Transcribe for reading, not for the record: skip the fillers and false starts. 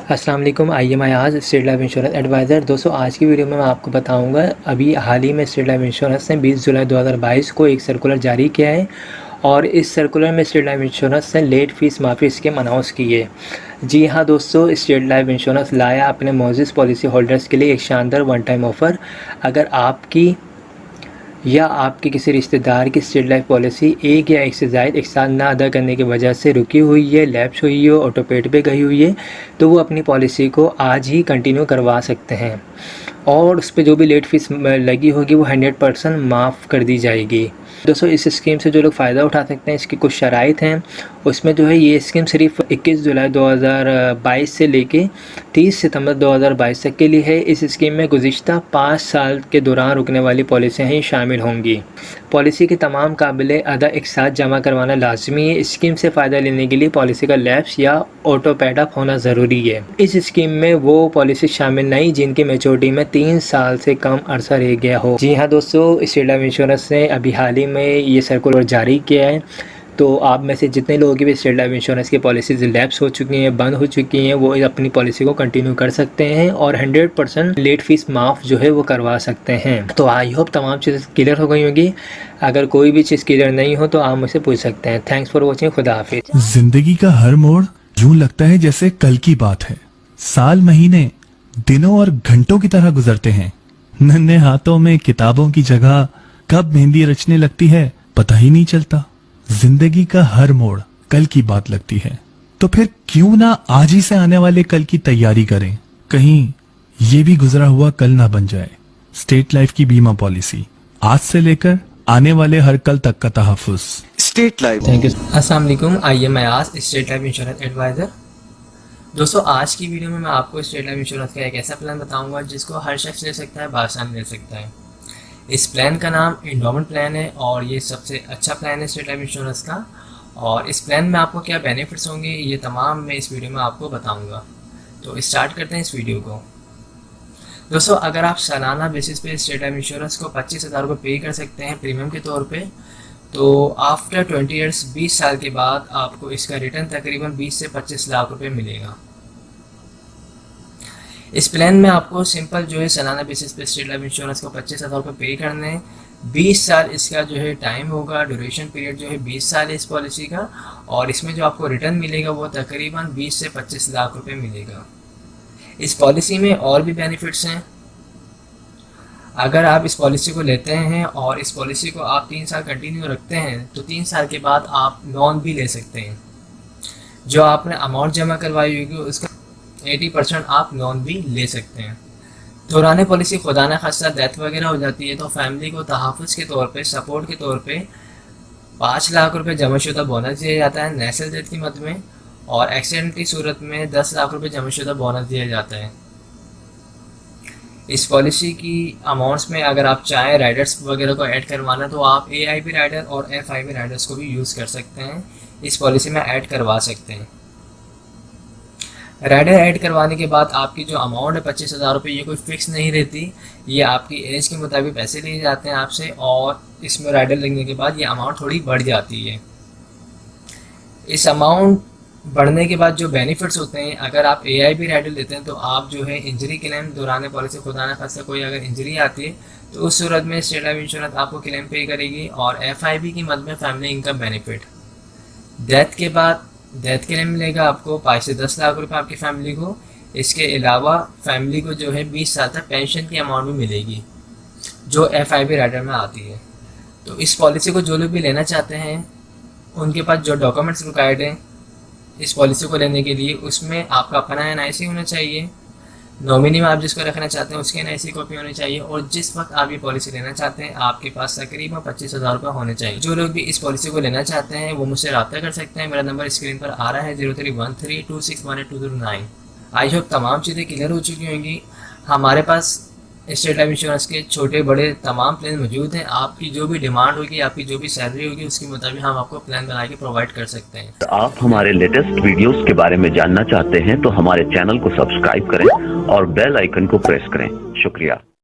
अस्सलाम वालेकुम। I am Ayaz, State Life Insurance adviser. दोस्तों, आज की वीडियो में मैं आपको बताऊंगा अभी हाल ही में स्टेट लाइफ इंश्योरेंस ने 20 जुलाई 2022 को एक सर्कुलर जारी किया है और इस सर्कुलर में स्टेट लाइफ इंश्योरेंस ने लेट फीस माफ़ी स्कीम अनाउंस की है। जी हाँ दोस्तों, स्टेट लाइफ इंश्योरेंस लाया अपने मौजूद पॉलिसी होल्डर्स के लिए एक शानदार वन टाइम ऑफ़र। अगर आपकी या आपके किसी रिश्तेदार की स्टेट लाइफ पॉलिसी एक या एक से ज़ायद एक साल ना अदा करने की वजह से रुकी हुई है, लैप्स हुई हो, ऑटो पेड पे गई हुई है, तो वो अपनी पॉलिसी को आज ही कंटिन्यू करवा सकते हैं और उस पर जो भी लेट फीस लगी होगी वो 100% माफ़ कर दी जाएगी। दोस्तों, इस स्कीम से जो लोग फ़ायदा उठा सकते हैं, इसकी कुछ शराइत हैं। उसमें जो है ये स्कीम सिर्फ 21 जुलाई 2022 से लेके 30 सितंबर 2022 तक के लिए है। इस स्कीम में गुज़िश्ता 5 साल के दौरान रुकने वाली पॉलिसियाँ ही शामिल होंगी। पॉलिसी के तमाम काबिले अदा एक साथ जमा करवाना लाजमी है। स्कीम से फ़ायदा लेने के लिए पॉलिसी का लैप्स या ऑटो पेड अप होना ज़रूरी है। इस स्कीम में वो पॉलिसी शामिल नहीं जिनकी मैच्योरिटी में 3 साल से कम अरसा रह गया हो। जी हाँ दोस्तों, स्टेट लाइफ इंश्योरेंस ने अभी हाल ही में ये सर्कुलर जारी किया है। तो आप में से जितने लोगों की भी स्टेट लाइफ इंश्योरेंस की पॉलिसीज़ लैप्स हो चुकी हैं, बंद हो चुकी हैं, वो अपनी पॉलिसी को कंटिन्यू कर सकते हैं और 100% लेट फीस माफ़ जो है वो करवा सकते हैं। तो आई होप तमाम चीज़ें क्लियर हो गई होंगी। अगर कोई भी चीज़ क्लियर नहीं हो तो आप मुझसे पूछ सकते हैं। Thanks for watching. खुदा हाफिज़। जिंदगी का हर मोड़ यूं लगता है जैसे कल की बात है। साल, महीने, दिनों और घंटों की तरह गुजरते हैं। नन्हे हाथों में किताबों की जगह कब मेहंदी रचने लगती है पता ही नहीं चलता। जिंदगी का हर मोड़ कल की बात लगती है, तो फिर क्यों ना आज ही से आने वाले कल की तैयारी करें। कहीं ये भी गुजरा हुआ कल ना बन जाए। स्टेट लाइफ की बीमा पॉलिसी, आज से लेकर आने वाले हर कल तक का तहफ़्फ़ुज़। State Life. Thank you. अस्सलाम वालेकुम। I am Ayaz, State Life Insurance adviser. दोस्तों, आज की वीडियो में मैं आपको स्टेट लाइफ इंश्योरेंस का एक ऐसा प्लान बताऊंगा जिसको हर शख्स ले सकता है, बासानी ले सकता है। इस प्लान का नाम एंडोमेंट प्लान है और ये सबसे अच्छा प्लान है स्टेट लाइफ इंश्योरेंस का। और इस प्लान में आपको क्या बेनिफिट्स होंगे ये तमाम मैं इस वीडियो में आपको बताऊंगा। तो स्टार्ट करते हैं इस वीडियो को। दोस्तों, अगर आप सालाना बेसिस पे स्टेट लाइफ इंश्योरेंस को 25,000 रुपये पे कर सकते हैं प्रीमियम के तौर पे, तो आफ्टर 20 ईयर्स 20 साल के बाद आपको इसका रिटर्न तकरीबन 20 से 25 लाख रुपए मिलेगा। इस प्लान में आपको सिंपल जो है सालाना बेसिस पे स्टेट लाइफ इंश्योरेंस को 25,000 रुपये पे करने हैं। 20 साल इसका जो है टाइम होगा, ड्यूरेशन पीरियड जो है 20 साल है इस पॉलिसी का। और इसमें जो आपको रिटर्न मिलेगा वो तकरीबन 20 से 25 लाख रुपए मिलेगा। इस पॉलिसी में और भी बेनिफिट्स हैं। अगर आप इस पॉलिसी को लेते हैं और इस पॉलिसी को आप 3 साल कंटिन्यू रखते हैं तो 3 साल के बाद आप लोन भी ले सकते हैं। जो आपने अमाउंट जमा करवाई होगी उसका 80% आप लोन भी ले सकते हैं। दौरान पॉलिसी खुदा न खास्ता डेथ वगैरह हो जाती है तो फैमिली को तहफ़्फ़ुज़ के तौर पे, सपोर्ट के तौर पे 5 लाख रुपए जमाशुदा बोनस दिया जाता है नेचुरल डेथ की मद में, और एक्सीडेंट की सूरत में 10 लाख रुपए जमाशुदा बोनस दिया जाता है। इस पॉलिसी की अमाउंट्स में अगर आप चाहें राइडर्स वगैरह को ऐड करवाना तो आप AIB राइडर और FIB राइडर्स को भी यूज़ कर सकते हैं, इस पॉलिसी में ऐड करवा सकते हैं। राइडर ऐड करवाने के बाद आपकी जो अमाउंट है 25,000 रुपये, ये कोई फिक्स नहीं रहती। ये आपकी एज के मुताबिक पैसे लिए जाते हैं आपसे और इसमें राइडर लगने के बाद ये अमाउंट थोड़ी बढ़ जाती है। इस अमाउंट बढ़ने के बाद जो बेनिफिट्स होते हैं, अगर आप AIB राइडर लेते हैं तो आप जो है इंजरी क्लेम दौरान पॉलिसी खुदा न खास्ता कोई अगर इंजरी आती है तो उस सूरत में स्टेट लाइफ इंश्योरेंस आपको क्लेम पे करेगी। और FIB की मद में फैमिली इनकम बेनिफिट, डेथ के बाद डेथ के लिए मिलेगा आपको 5 से 10 लाख रुपए आपकी फैमिली को। इसके अलावा फैमिली को जो है 20 साल तक पेंशन की अमाउंट भी मिलेगी जो FIB राइडर में आती है। तो इस पॉलिसी को जो लोग भी लेना चाहते हैं उनके पास जो डॉक्यूमेंट्स रिक्वायर्ड हैं इस पॉलिसी को लेने के लिए, उसमें आपका अपना NIC होना चाहिए, नॉमिनी में आप जिसको रखना चाहते हैं उसके NIC कॉपी होनी चाहिए, और जिस वक्त आप ये पॉलिसी लेना चाहते हैं आपके पास तकरीबन 25,000 रुपये होने चाहिए। जो लोग भी इस पॉलिसी को लेना चाहते हैं वो मुझसे रब्ता कर सकते हैं। मेरा नंबर स्क्रीन पर आ रहा है 031326182209। आई होप तमाम चीज़ें क्लियर हो चुकी होंगी। हमारे पास स्टेट लाइफ इंश्योरेंस के छोटे बड़े तमाम प्लान मौजूद हैं। आपकी जो भी डिमांड होगी, आपकी जो भी सैलरी होगी, उसके मुताबिक हम आपको प्लान बना के प्रोवाइड कर सकते हैं। तो आप हमारे लेटेस्ट वीडियोस के बारे में जानना चाहते हैं तो हमारे चैनल को सब्सक्राइब करें और बेल आइकन को प्रेस करें। शुक्रिया।